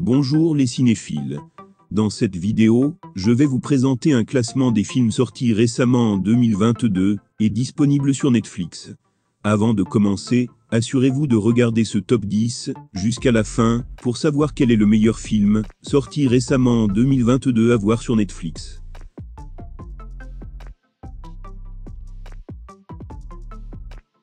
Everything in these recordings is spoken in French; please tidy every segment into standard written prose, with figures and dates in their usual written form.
Bonjour les cinéphiles. Dans cette vidéo, je vais vous présenter un classement des films sortis récemment en 2022 et disponibles sur Netflix. Avant de commencer, assurez-vous de regarder ce top 10 jusqu'à la fin pour savoir quel est le meilleur film sorti récemment en 2022 à voir sur Netflix.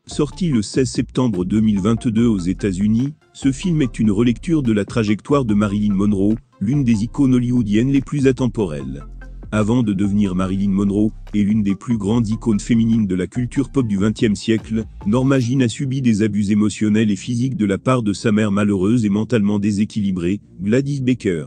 Sorti le 16 septembre 2022 aux États-Unis, ce film est une relecture de la trajectoire de Marilyn Monroe, l'une des icônes hollywoodiennes les plus atemporelles. Avant de devenir Marilyn Monroe et l'une des plus grandes icônes féminines de la culture pop du XXe siècle, Norma Jean a subi des abus émotionnels et physiques de la part de sa mère malheureuse et mentalement déséquilibrée, Gladys Baker.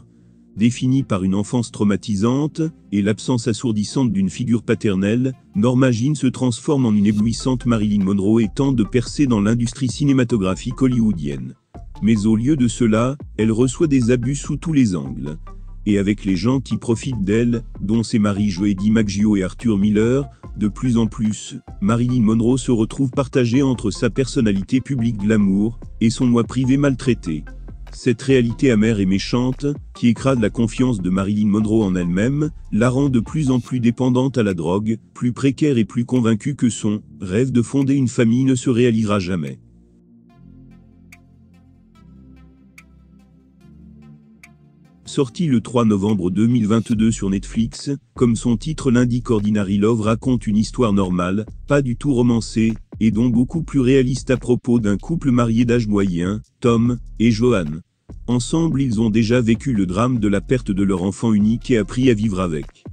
Définie par une enfance traumatisante et l'absence assourdissante d'une figure paternelle, Norma Jean se transforme en une éblouissante Marilyn Monroe et tente de percer dans l'industrie cinématographique hollywoodienne. Mais au lieu de cela, elle reçoit des abus sous tous les angles. Et avec les gens qui profitent d'elle, dont ses maris Joe DiMaggio et Arthur Miller, de plus en plus, Marilyn Monroe se retrouve partagée entre sa personnalité publique glamour et son moi privé maltraité. Cette réalité amère et méchante, qui écrase la confiance de Marilyn Monroe en elle-même, la rend de plus en plus dépendante à la drogue, plus précaire et plus convaincue que son rêve de fonder une famille ne se réalisera jamais. Sorti le 3 novembre 2022 sur Netflix, comme son titre l'indique, Ordinary Love raconte une histoire normale, pas du tout romancée, et donc beaucoup plus réaliste à propos d'un couple marié d'âge moyen, Tom et Joanne. Ensemble, ils ont déjà vécu le drame de la perte de leur enfant unique et appris à vivre avec.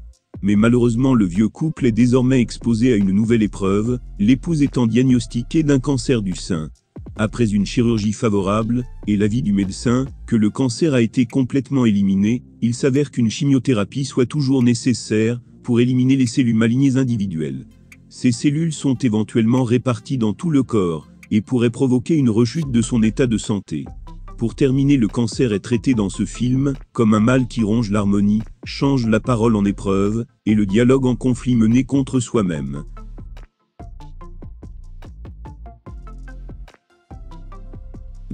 Mais malheureusement, le vieux couple est désormais exposé à une nouvelle épreuve, l'épouse étant diagnostiquée d'un cancer du sein. Après une chirurgie favorable, et l'avis du médecin, que le cancer a été complètement éliminé, il s'avère qu'une chimiothérapie soit toujours nécessaire pour éliminer les cellules malignes individuelles. Ces cellules sont éventuellement réparties dans tout le corps, et pourraient provoquer une rechute de son état de santé. Pour terminer, le cancer est traité dans ce film comme un mal qui ronge l'harmonie, change la parole en épreuve, et le dialogue en conflit mené contre soi-même.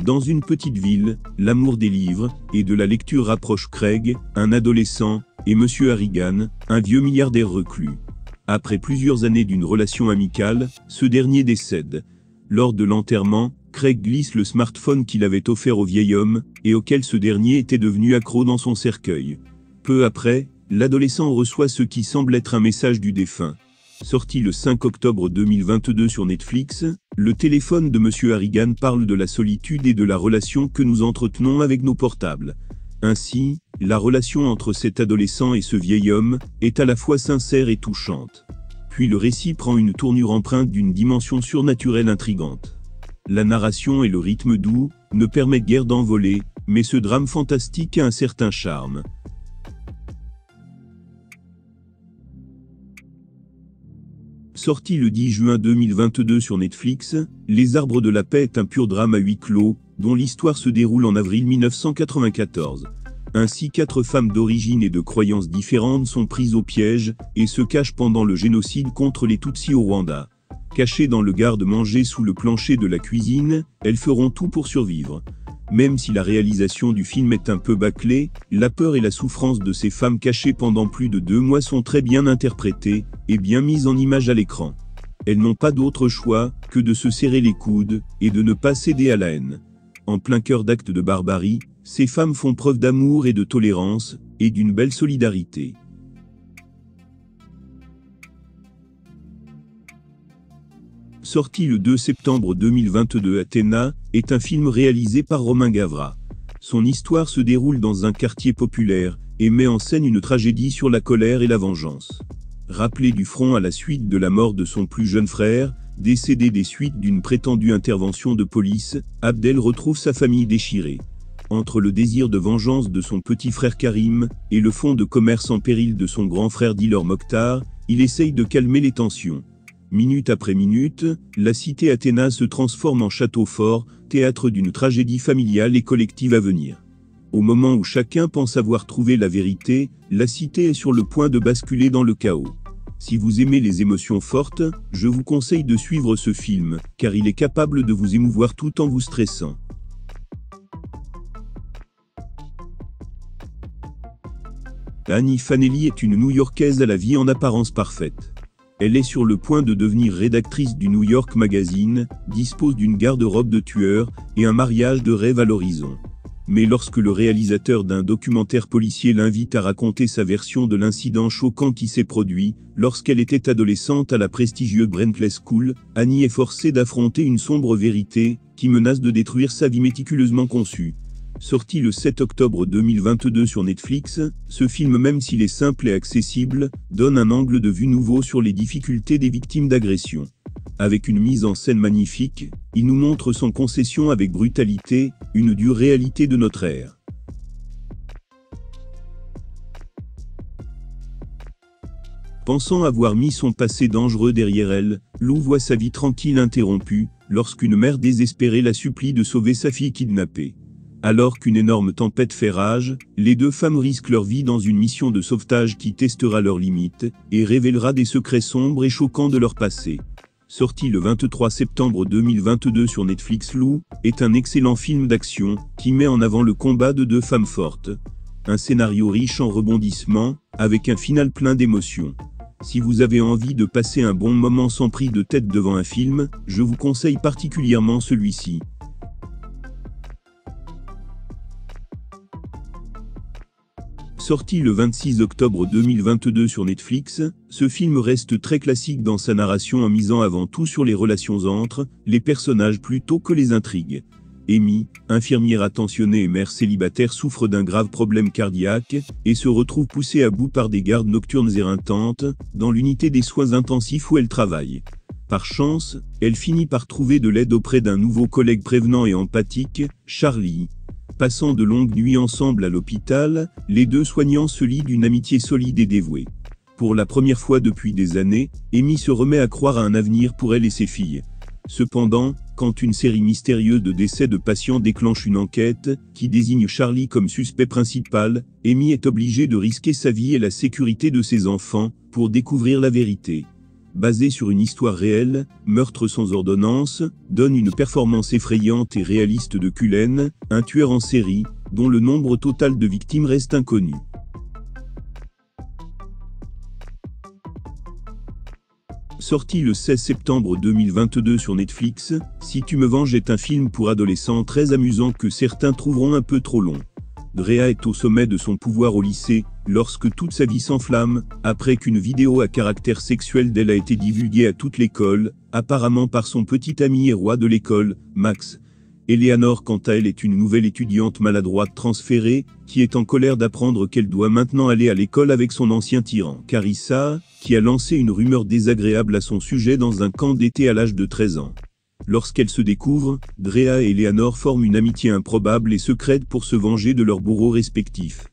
Dans une petite ville, l'amour des livres et de la lecture rapproche Craig, un adolescent, et Monsieur Harrigan, un vieux milliardaire reclus. Après plusieurs années d'une relation amicale, ce dernier décède. Lors de l'enterrement, Craig glisse le smartphone qu'il avait offert au vieil homme, et auquel ce dernier était devenu accro dans son cercueil. Peu après, l'adolescent reçoit ce qui semble être un message du défunt. Sorti le 5 octobre 2022 sur Netflix, le téléphone de Monsieur Harrigan parle de la solitude et de la relation que nous entretenons avec nos portables. Ainsi, la relation entre cet adolescent et ce vieil homme est à la fois sincère et touchante. Puis le récit prend une tournure empreinte d'une dimension surnaturelle intrigante. La narration et le rythme doux ne permettent guère d'envoler, mais ce drame fantastique a un certain charme. Sorti le 10 juin 2022 sur Netflix, Les Arbres de la Paix est un pur drame à huis clos, dont l'histoire se déroule en avril 1994. Ainsi, 4 femmes d'origine et de croyances différentes sont prises au piège, et se cachent pendant le génocide contre les Tutsis au Rwanda. Cachées dans le garde-manger sous le plancher de la cuisine, elles feront tout pour survivre. Même si la réalisation du film est un peu bâclée, la peur et la souffrance de ces femmes cachées pendant plus de 2 mois sont très bien interprétées, et bien mises en image à l'écran. Elles n'ont pas d'autre choix que de se serrer les coudes, et de ne pas céder à la haine. En plein cœur d'actes de barbarie, ces femmes font preuve d'amour et de tolérance, et d'une belle solidarité. Sorti le 2 septembre 2022, Athéna est un film réalisé par Romain Gavras. Son histoire se déroule dans un quartier populaire, et met en scène une tragédie sur la colère et la vengeance. Rappelé du front à la suite de la mort de son plus jeune frère, décédé des suites d'une prétendue intervention de police, Abdel retrouve sa famille déchirée. Entre le désir de vengeance de son petit frère Karim, et le fonds de commerce en péril de son grand frère dealer Mokhtar, il essaye de calmer les tensions. Minute après minute, la cité Athéna se transforme en château fort, théâtre d'une tragédie familiale et collective à venir. Au moment où chacun pense avoir trouvé la vérité, la cité est sur le point de basculer dans le chaos. Si vous aimez les émotions fortes, je vous conseille de suivre ce film, car il est capable de vous émouvoir tout en vous stressant. Annie Fanelli est une New-Yorkaise à la vie en apparence parfaite. Elle est sur le point de devenir rédactrice du New York Magazine, dispose d'une garde-robe de tueur et un mariage de rêve à l'horizon. Mais lorsque le réalisateur d'un documentaire policier l'invite à raconter sa version de l'incident choquant qui s'est produit, lorsqu'elle était adolescente à la prestigieuse Brentley School, Annie est forcée d'affronter une sombre vérité, qui menace de détruire sa vie méticuleusement conçue. Sorti le 7 octobre 2022 sur Netflix, ce film, même s'il est simple et accessible, donne un angle de vue nouveau sur les difficultés des victimes d'agression. Avec une mise en scène magnifique, il nous montre sans concession avec brutalité, une dure réalité de notre ère. Pensant avoir mis son passé dangereux derrière elle, Lou voit sa vie tranquille interrompue, lorsqu'une mère désespérée la supplie de sauver sa fille kidnappée. Alors qu'une énorme tempête fait rage, les deux femmes risquent leur vie dans une mission de sauvetage qui testera leurs limites, et révélera des secrets sombres et choquants de leur passé. Sorti le 23 septembre 2022 sur Netflix, Lou est un excellent film d'action, qui met en avant le combat de deux femmes fortes. Un scénario riche en rebondissements, avec un final plein d'émotions. Si vous avez envie de passer un bon moment sans prise de tête devant un film, je vous conseille particulièrement celui-ci. Sorti le 26 octobre 2022 sur Netflix, ce film reste très classique dans sa narration en misant avant tout sur les relations entre les personnages plutôt que les intrigues. Amy, infirmière attentionnée et mère célibataire, souffre d'un grave problème cardiaque et se retrouve poussée à bout par des gardes nocturnes éreintantes dans l'unité des soins intensifs où elle travaille. Par chance, elle finit par trouver de l'aide auprès d'un nouveau collègue prévenant et empathique, Charlie. Passant de longues nuits ensemble à l'hôpital, les deux soignants se lient d'une amitié solide et dévouée. Pour la première fois depuis des années, Amy se remet à croire à un avenir pour elle et ses filles. Cependant, quand une série mystérieuse de décès de patients déclenche une enquête, qui désigne Charlie comme suspect principal, Amy est obligée de risquer sa vie et la sécurité de ses enfants, pour découvrir la vérité. Basé sur une histoire réelle, Meurtre sans ordonnance, donne une performance effrayante et réaliste de Cullen, un tueur en série, dont le nombre total de victimes reste inconnu. Sorti le 16 septembre 2022 sur Netflix, Si tu me venges est un film pour adolescents très amusant que certains trouveront un peu trop long. Drea est au sommet de son pouvoir au lycée, lorsque toute sa vie s'enflamme, après qu'une vidéo à caractère sexuel d'elle a été divulguée à toute l'école, apparemment par son petit ami et roi de l'école, Max. Eleanor, quant à elle, est une nouvelle étudiante maladroite transférée, qui est en colère d'apprendre qu'elle doit maintenant aller à l'école avec son ancien tyran, Carissa, qui a lancé une rumeur désagréable à son sujet dans un camp d'été à l'âge de 13 ans. Lorsqu'elles se découvrent, Drea et Eleanor forment une amitié improbable et secrète pour se venger de leurs bourreaux respectifs.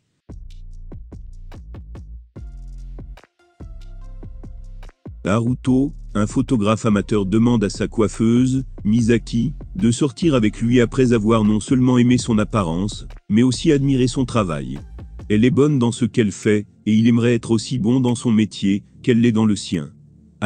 Haruto, un photographe amateur, demande à sa coiffeuse, Misaki, de sortir avec lui après avoir non seulement aimé son apparence, mais aussi admiré son travail. Elle est bonne dans ce qu'elle fait, et il aimerait être aussi bon dans son métier, qu'elle l'est dans le sien.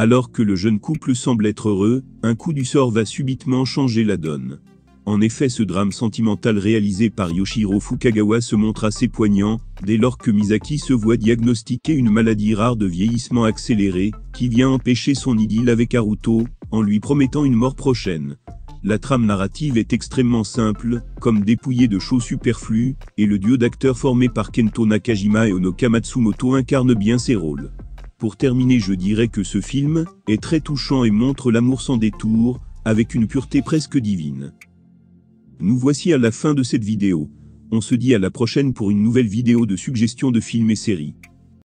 Alors que le jeune couple semble être heureux, un coup du sort va subitement changer la donne. En effet, ce drame sentimental réalisé par Yoshiro Fukagawa se montre assez poignant, dès lors que Misaki se voit diagnostiquer une maladie rare de vieillissement accéléré, qui vient empêcher son idylle avec Haruto, en lui promettant une mort prochaine. La trame narrative est extrêmement simple, comme dépouillée de show superflu, et le duo d'acteurs formé par Kento Nakajima et Onoka Matsumoto incarne bien ses rôles. Pour terminer, je dirais que ce film est très touchant et montre l'amour sans détour, avec une pureté presque divine. Nous voici à la fin de cette vidéo. On se dit à la prochaine pour une nouvelle vidéo de suggestions de films et séries.